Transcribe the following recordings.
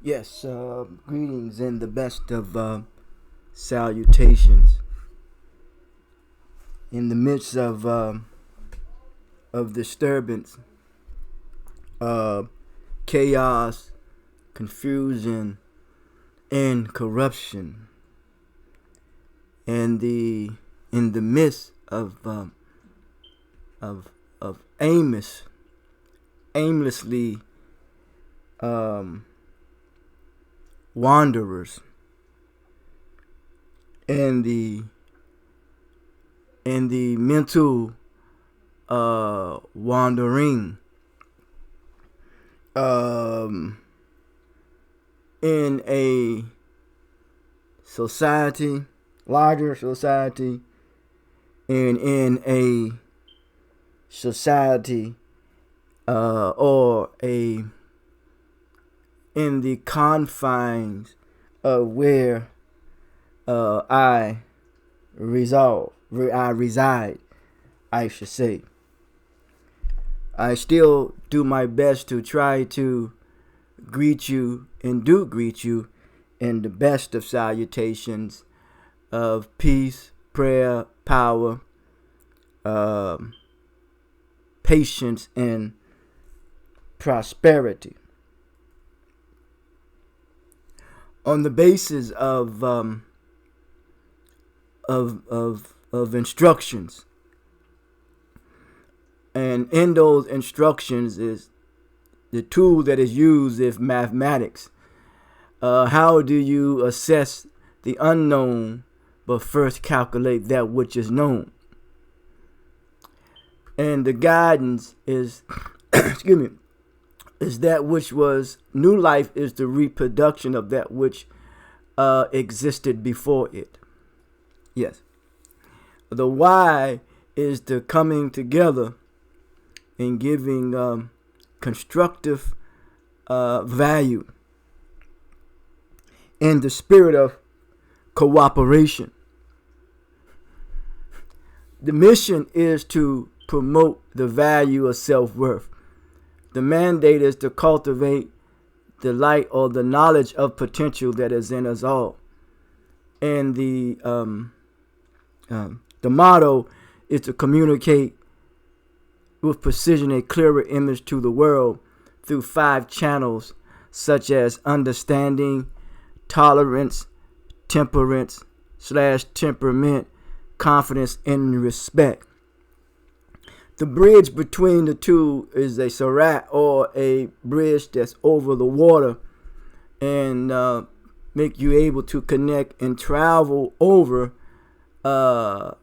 Yes, greetings and the best of salutations. In the midst of disturbance, uh, chaos, confusion, and corruption, and in the midst of aimlessly um, wanderers, and the mental wandering, um, in a society, larger society, and in a society or a in the confines of where I reside, I should say. I still do my best to try to greet you and do greet you in the best of salutations of peace, prayer, power, patience, and prosperity. On the basis of instructions, and in those instructions is the tool that is used is mathematics. How do you assess the unknown, but first calculate that which is known? And the guidance is, excuse me, is that which was new life is the reproduction of that which existed before it. Yes. The why is the coming together and giving constructive value in the spirit of cooperation. The mission is to promote the value of self-worth. The mandate is to cultivate the light or the knowledge of potential that is in us all. And the motto is to communicate with precision a clearer image to the world through 5 channels such as understanding, tolerance, temperance / temperament, confidence, and respect. The bridge between the two is a sarat, or a bridge that's over the water, and make you able to connect and travel over hell's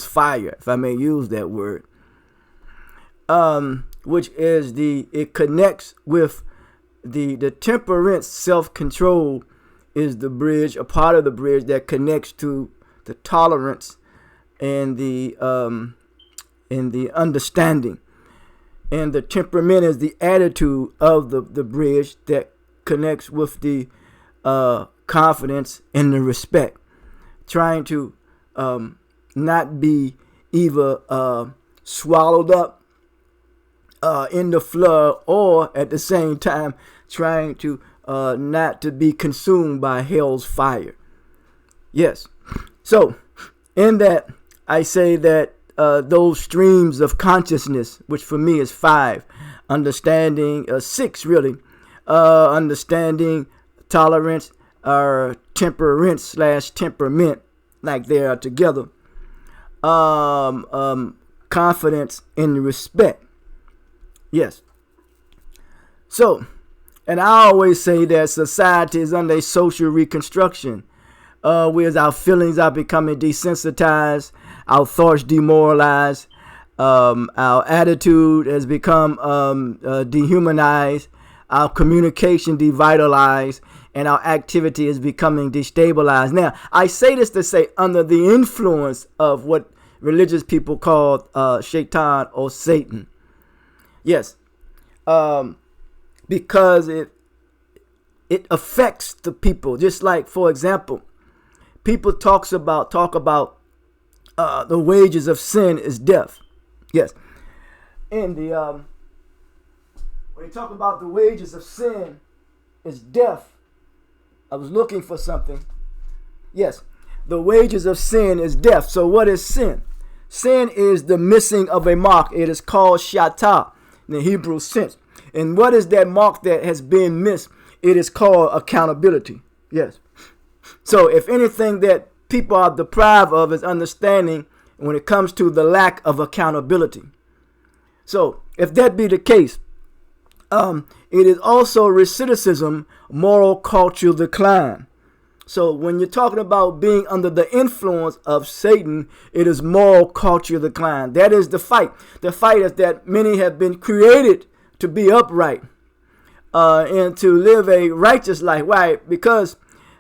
fire, if I may use that word, which is it connects with the temperance. Self-control is the bridge, a part of the bridge that connects to the tolerance and the understanding. And the temperament is the attitude of the bridge that connects with the confidence and the respect. Trying to not be either swallowed up in the flood, or at the same time trying to not to be consumed by hell's fire. Yes. So in that, I say that those streams of consciousness, which for me is 5, understanding, 6 really, understanding, tolerance, temperance / temperament, like they are together, confidence and respect. Yes. So, and I always say that society is under a social reconstruction, whereas our feelings are becoming desensitized, our thoughts demoralized, our attitude has become dehumanized, our communication devitalized, and our activity is becoming destabilized. Now, I say this to say under the influence of what religious people call shaitan or Satan. Yes, because it affects the people. Just like, for example, people talk about the wages of sin is death. Yes, and when they talk about the wages of sin is death. I was looking for something. Yes, the wages of sin is death. So what is sin? Sin is the missing of a mark. It is called shatah in the Hebrew sense. And what is that mark that has been missed? It is called accountability. Yes. So if anything that people are deprived of is understanding when it comes to the lack of accountability. So if that be the case, it is also recidivism, moral cultural decline. So when you're talking about being under the influence of Satan, it is moral cultural decline. That is the fight. The fight is that many have been created to be upright and to live a righteous life. Why? Because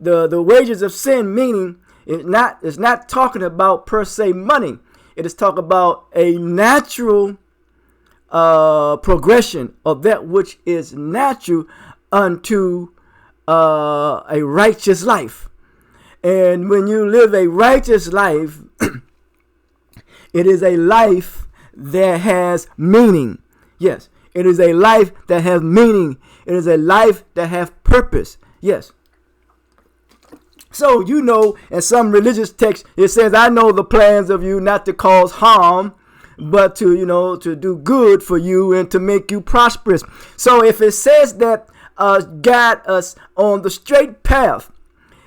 the wages of sin, meaning it's not talking about per se money. It is talking about a natural progression of that which is natural unto a righteous life. And when you live a righteous life, it is a life that has meaning. Yes, it is a life that has meaning. It is a life that has purpose. Yes. So, in some religious text, it says, I know the plans of you not to cause harm, but to do good for you and to make you prosperous. So if it says that guide us on the straight path,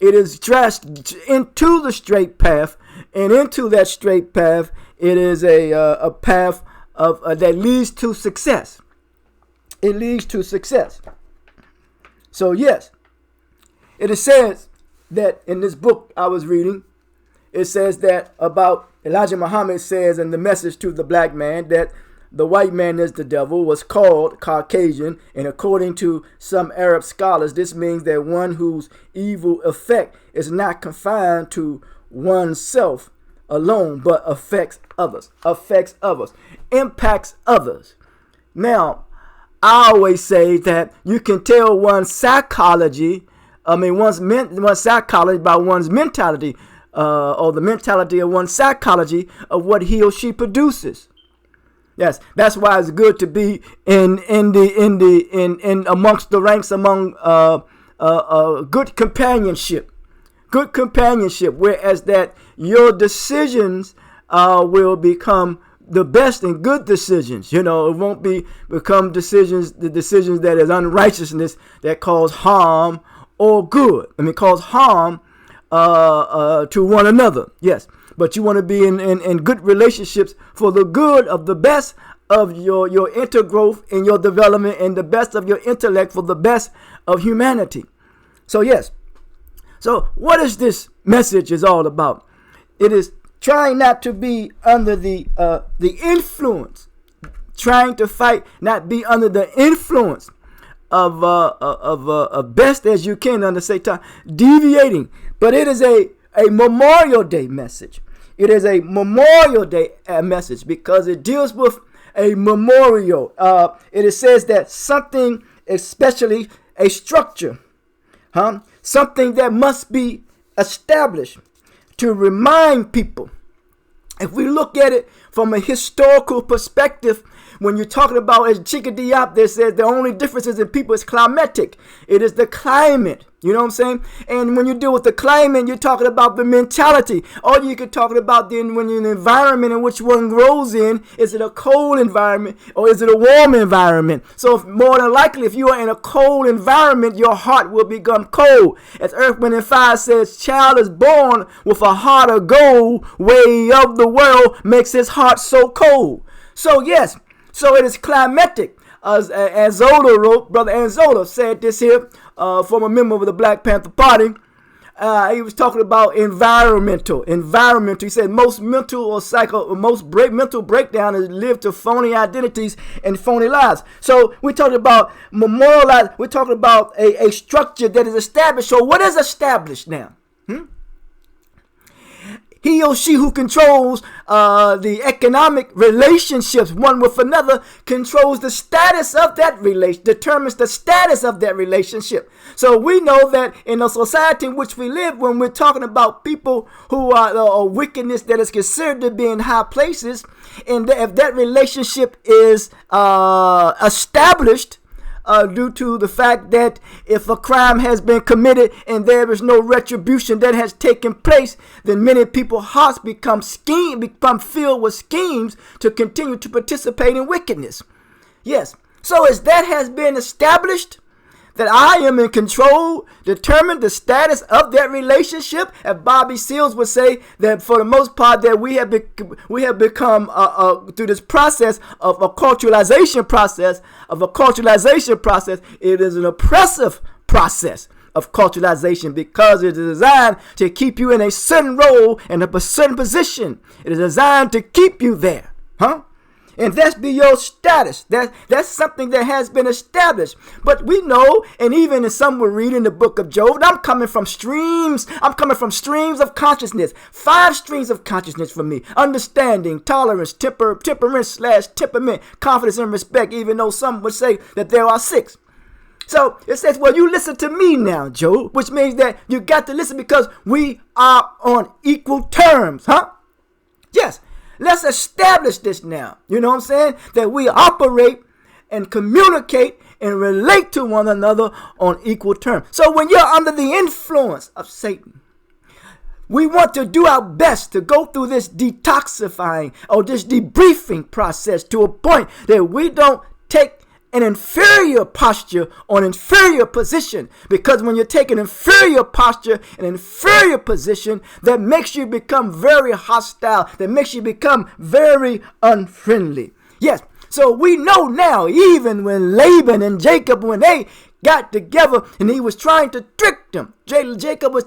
it is dressed into the straight path, and into that straight path, it is a path of that leads to success. It leads to success. So yes, it says that in this book I was reading, it says that about Elijah Muhammad says in the message to the black man that the white man is the devil, was called Caucasian, and according to some Arab scholars, this means that one whose evil effect is not confined to oneself alone, but affects others, impacts others. Now, I always say that you can tell one's psychology by one's mentality, or the mentality of one's psychology of what he or she produces. Yes, that's why it's good to be in amongst the ranks among good companionship. Good companionship, whereas that your decisions will become the best and good decisions. It won't become the decisions that is unrighteousness that cause harm or good. Cause harm to one another. Yes. But you want to be in good relationships for the good of the best of your intergrowth and your development, and the best of your intellect for the best of humanity. So yes. So what is this message is all about? It is trying not to be under the influence, trying to fight, not be under the influence of best as you can under Satan, deviating. But it is a Memorial Day message. It is a Memorial Day message because it deals with a memorial. It says that something, especially a structure, something that must be established to remind people. If we look at it from a historical perspective, when you're talking about, as Chica Diop there says, the only differences in people is climatic. It is the climate. You know what I'm saying? And when you deal with the climate, you're talking about the mentality. Or you could talk about then when you're in the environment in which one grows in, is it a cold environment or is it a warm environment? So more than likely, if you are in a cold environment, your heart will become cold. As Earth, Wind, and Fire says, child is born with a heart of gold, way of the world makes his heart so cold. So yes, so it is climatic. As Anzola wrote, Brother Anzola said this here, former member of the Black Panther Party. He was talking about environmental. He said most mental breakdown is lived to phony identities and phony lives. So we're talking about memorialize. We're talking about a structure that is established. So what is established now? He or she who controls the economic relationships one with another controls the status of that relation, determines the status of that relationship. So we know that in a society in which we live, when we're talking about people who are wickedness that is considered to be in high places, and if that relationship is established, due to the fact that if a crime has been committed and there is no retribution that has taken place, then many people's hearts become filled with schemes to continue to participate in wickedness. Yes. So as that has been established, that I am in control, determine the status of that relationship. As Bobby Seals would say, that for the most part that we have become through this process of a culturalization process, it is an oppressive process of culturalization because it is designed to keep you in a certain role and a certain position. It is designed to keep you there. And that's be your status. That's something that has been established. But we know, and even as some will read in the book of Job, I'm coming from streams of consciousness. 5 streams of consciousness for me. Understanding, tolerance, temperament, confidence, and respect, even though some would say that there are 6. So it says, well, you listen to me now, Job, which means that you got to listen because we are on equal terms, Yes. Let's establish this now. You know what I'm saying? That we operate and communicate and relate to one another on equal terms. So when you're under the influence of Satan, we want to do our best to go through this detoxifying or this debriefing process to a point that we don't take an inferior posture or an inferior position, because when you take an inferior posture, an inferior position, that makes you become very hostile, that makes you become very unfriendly. Yes, so we know now, even when Laban and Jacob, when they got together and he was trying to trick them, Jacob was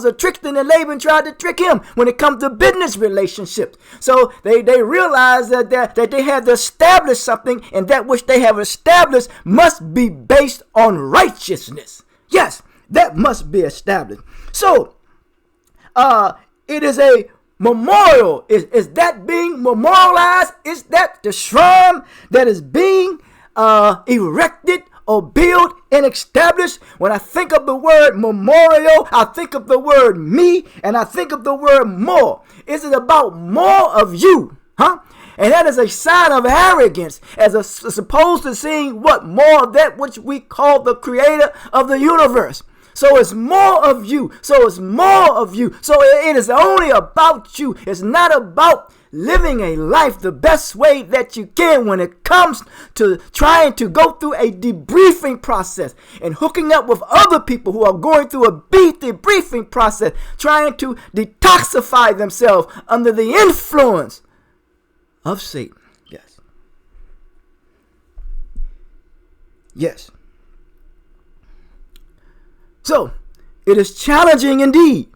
a trickster and Laban tried to trick him when it comes to business relationships. So they realized that they had to establish something, and that which they have established must be based on righteousness. Yes, that must be established. So it is a memorial. Is that being memorialized? Is that the shrine that is being erected or built and established? When I think of the word memorial, I think of the word me, and I think of the word more. Is it about more of you? And that is a sign of arrogance, as opposed to seeing what more of that which we call the creator of the universe. So it's more of you. So it's more of you. So it is only about you. It's not about living a life the best way that you can when it comes to trying to go through a debriefing process and hooking up with other people who are going through a debriefing process, trying to detoxify themselves under the influence of Satan. Yes. Yes. So it is challenging indeed.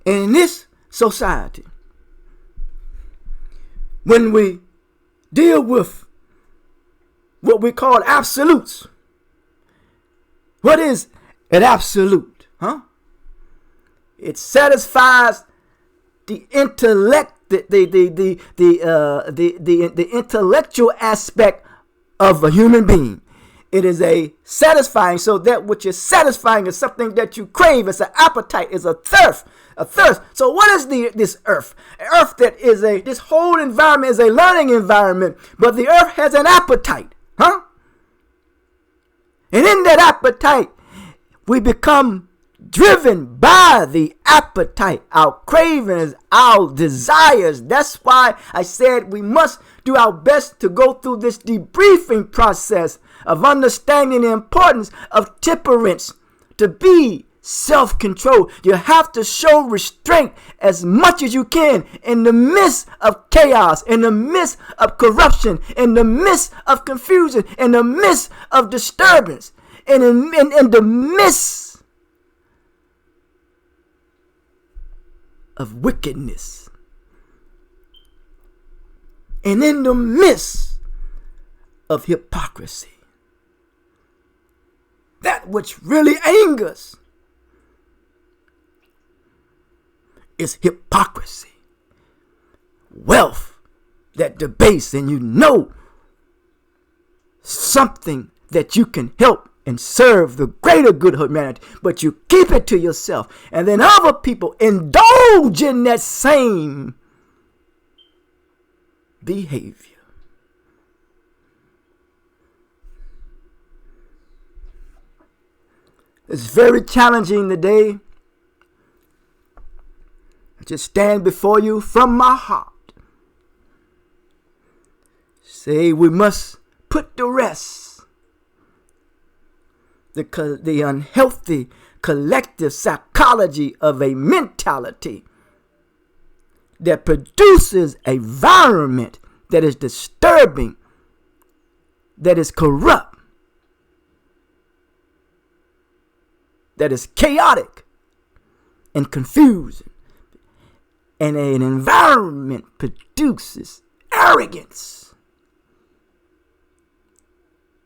And in this society, when we deal with what we call absolutes. What is an absolute? It satisfies the intellect, the intellectual aspect of a human being. It is a satisfying, so that which is satisfying is something that you crave. It's an appetite, it's a thirst. So what is this earth? Earth that is this whole environment is a learning environment, but the earth has an appetite, And in that appetite, we become driven by the appetite, our cravings, our desires. That's why I said we must do our best to go through this debriefing process of understanding the importance of temperance, to be self-control. You have to show restraint as much as you can in the midst of chaos, in the midst of corruption, in the midst of confusion, in the midst of disturbance, and in the midst of wickedness, and in the midst of hypocrisy. That which really angers is hypocrisy. Wealth that debase, and you know something that you can help and serve the greater good of humanity, but you keep it to yourself, and then other people indulge in that same behavior. It's very challenging today. I just stand before you from my heart. Say we must put to rest the unhealthy collective psychology of a mentality that produces an environment that is disturbing, that is corrupt, that is chaotic and confusing. And an environment produces arrogance.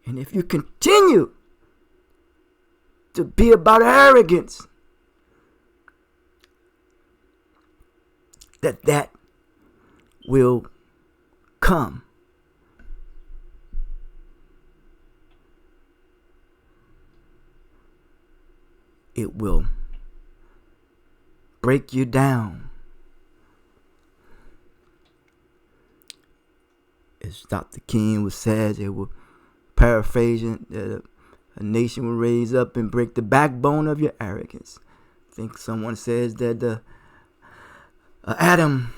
And if you continue to be about arrogance, that will come. It will break you down. As Dr. King was said, they were paraphrasing that a nation will raise up and break the backbone of your arrogance. I think someone says that the atom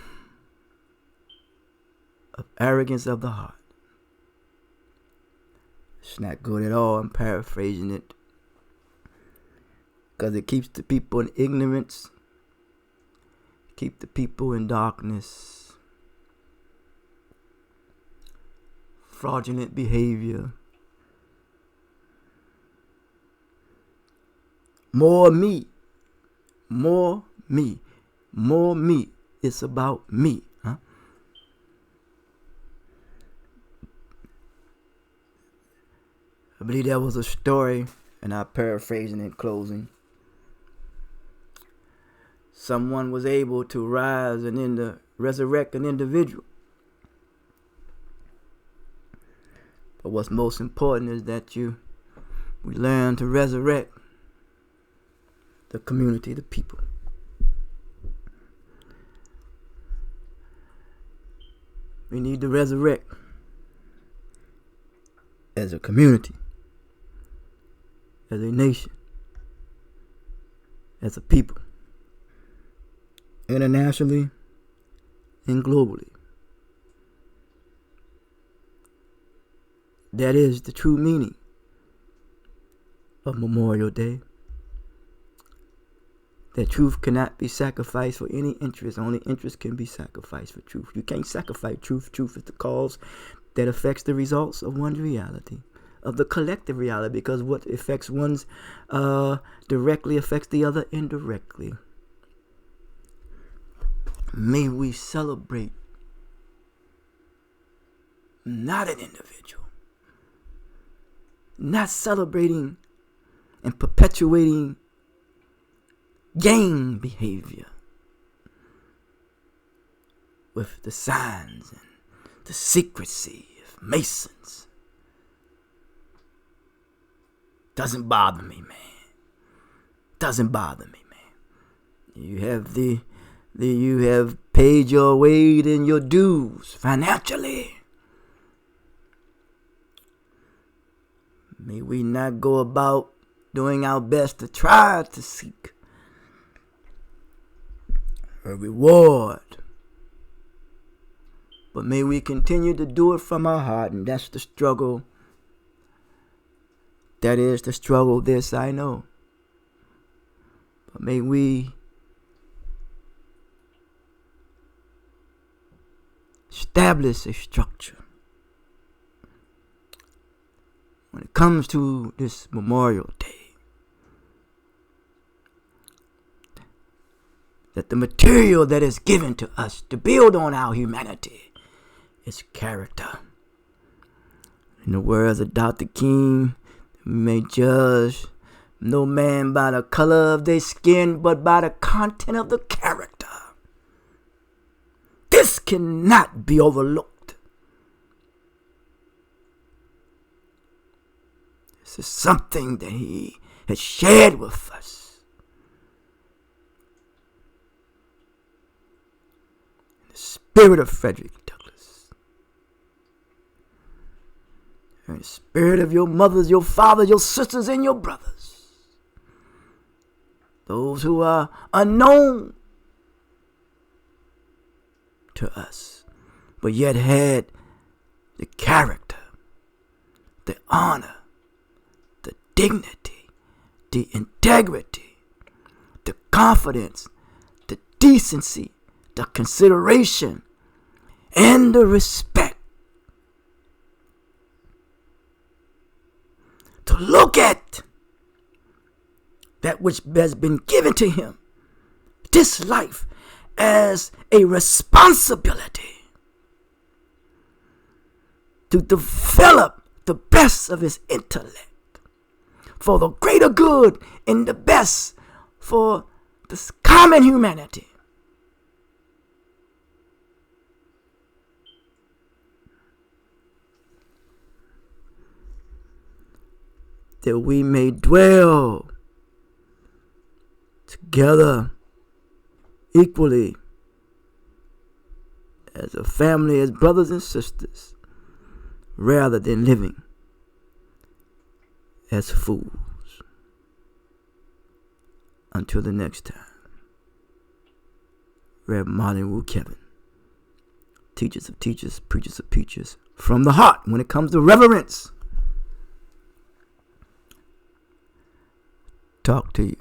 of arrogance of the heart. It's not good at all. I'm paraphrasing it because it keeps the people in ignorance, keep the people in darkness, fraudulent behavior, more me, more me, more me. It's about me. Huh? I believe there was a story, and I'm paraphrasing in closing. Someone was able to rise and resurrect an individual. But what's most important is that we learn to resurrect the community, the people. We need to resurrect as a community, as a nation, as a people, internationally and globally. That is the true meaning of Memorial Day. That truth cannot be sacrificed for any interest. Only interest can be sacrificed for truth. You can't sacrifice truth. Truth is the cause that affects the results of one's reality, of the collective reality, because what affects one's directly affects the other indirectly. May we celebrate not an individual, not celebrating and perpetuating gang behavior with the signs and the secrecy of Masons. Doesn't bother me, man. Doesn't bother me, man. You have paid your way and your dues financially. May we not go about doing our best to try to seek a reward, but may we continue to do it from our heart, and that's the struggle. That is the struggle, this I know. But may we establish a structure when it comes to this Memorial Day, that the material that is given to us to build on our humanity is character. In the words of Dr. King, we may judge no man by the color of their skin, but by the content of the character. This cannot be overlooked. This is something that he has shared with us. Spirit of Frederick Douglass, and the spirit of your mothers, your fathers, your sisters, and your brothers. those who are unknown to us, but yet had the character, the honor, the dignity, the integrity, the confidence, the decency, the consideration, and the respect to look at that which has been given to him, this life, as a responsibility to develop the best of his intellect for the greater good and the best for this common humanity. That we may dwell together equally as a family, as brothers and sisters, rather than living as fools. Until the next time, Rev. Martin Wu Kevin, teachers of teachers, preachers of preachers, from the heart when it comes to reverence. Talk to you.